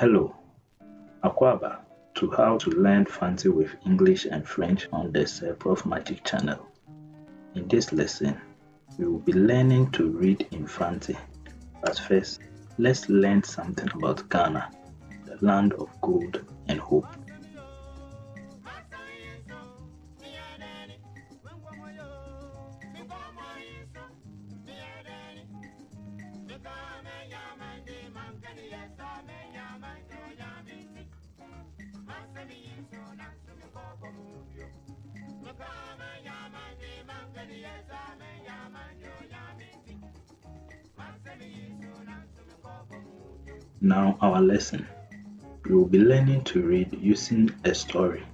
Hello, Akwaba, to how to learn Fanti with English and French on the Prof Magic channel. In this lesson, we will be learning to read in Fanti. But first, let's learn something about Ghana, the land of gold and hope. Now our lesson. We will be learning to read using a story.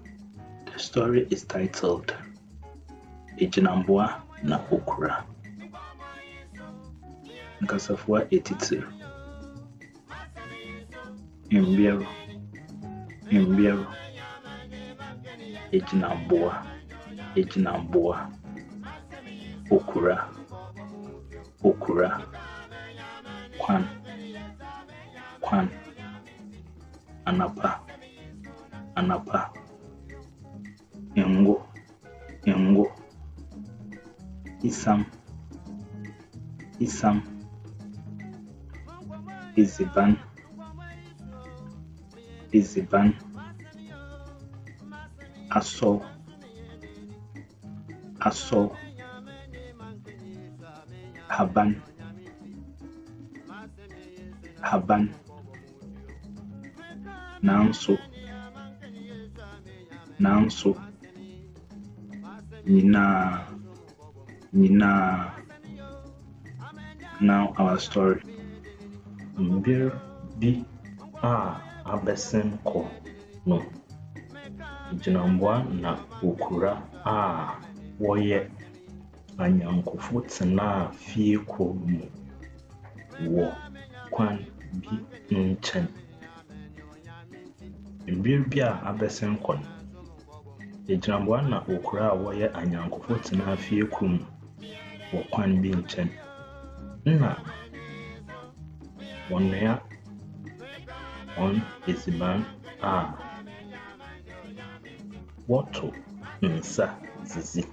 The story is titled Ejinambua na Okura. Nkasafua 82. Imbiero Ejinambua Okura Kwan Anapa Ingo Isam Iziban Aso Haban Nanso Nina. Now our story. Mbir bi abesen ko no Ejinambua na Okura woye anyankofo tena fie ko mu wo kwan bi nchen. Mbir bi abesen ko no Ejinambua na Okura woye anyankofo tena fie ko mu wo kwan bi nchen. Na wonea on esiban woto nsa zizi.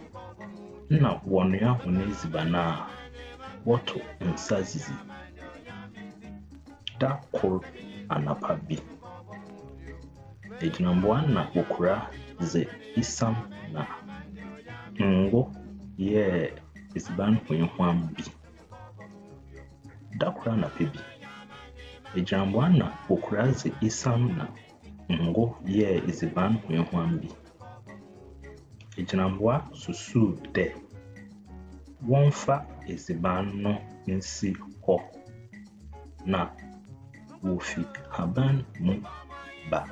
Na wonea on esiban woto nsa zizi. Da kor anapa bi. Ejinambua na Okura ze isam na ngo ye esiban hwenhwam bi. Da kor anapa bi. Ejinambua na Okura ze isam na ngo ye esiban hwenhwam bi. Ejinambua susu de wonfa esiban no nsi ho na wofi haban mu ba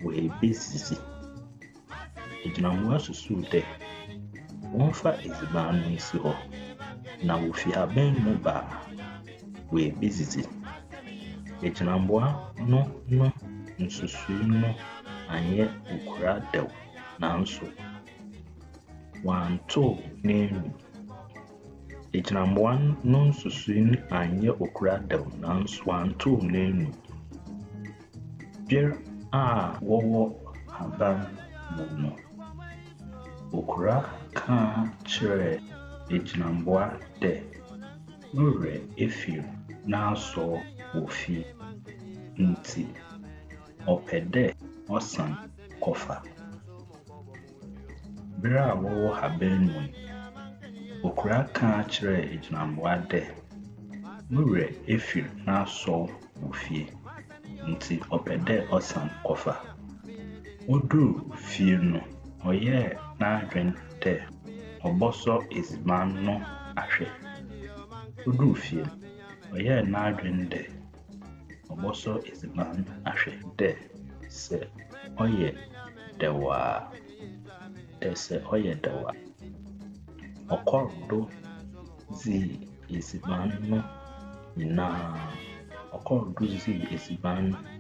we bezisi. Ejinambua susu de wonfa esiban no nsi ho na wofi haban mu ba we bezisi. Ejinambua no nsusu no anye Okura dew nanso wanto nenu. Ejinambua no nsusu anye Okura dew nanso wanto nenu. Bir wowo haban mu no Okura ka chere Ejinambua de nure efir na so wofi nti opede osan kofa. Bra wowo haban mu Okura ka chere Ejinambua de nure efir na so wofi nti opede osan kofa. Odu fie no oye na adwen de oboso esiban no ahwe. Odu fie oye na adwen de oboso esiban ahwe de se oye dewa. Okordo zi esiban no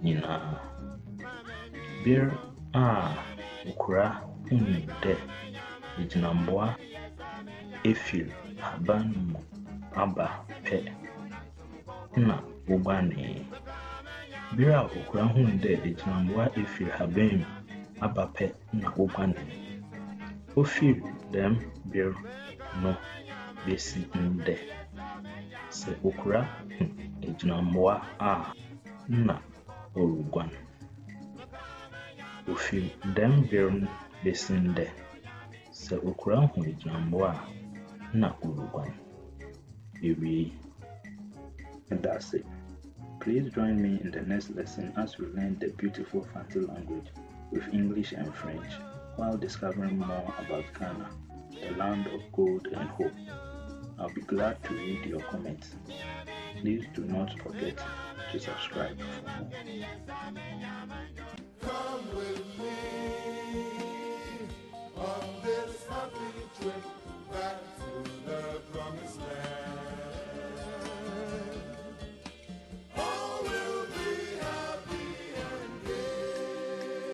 nyina. Bir Okura de Ejinambua efir haban mu aba pe na ubani. Bere a okura huu dɛ egyinamboa efiri haban mu aba pɛ na oguane. Ofiri dɛm bere no besi ndɛ. Sɛ okura hu egyinamboa a na ɔreguan. Ofiri dɛm bere no besi ndɛ. Sɛ okura hu egyinamboa a na ɔreguan. Ewie. And that's it. Please join me in the next lesson as we learn the beautiful Fanti language with English and French while discovering more about Ghana, the land of gold and hope. I'll be glad to read your comments. Please do not forget to subscribe for more.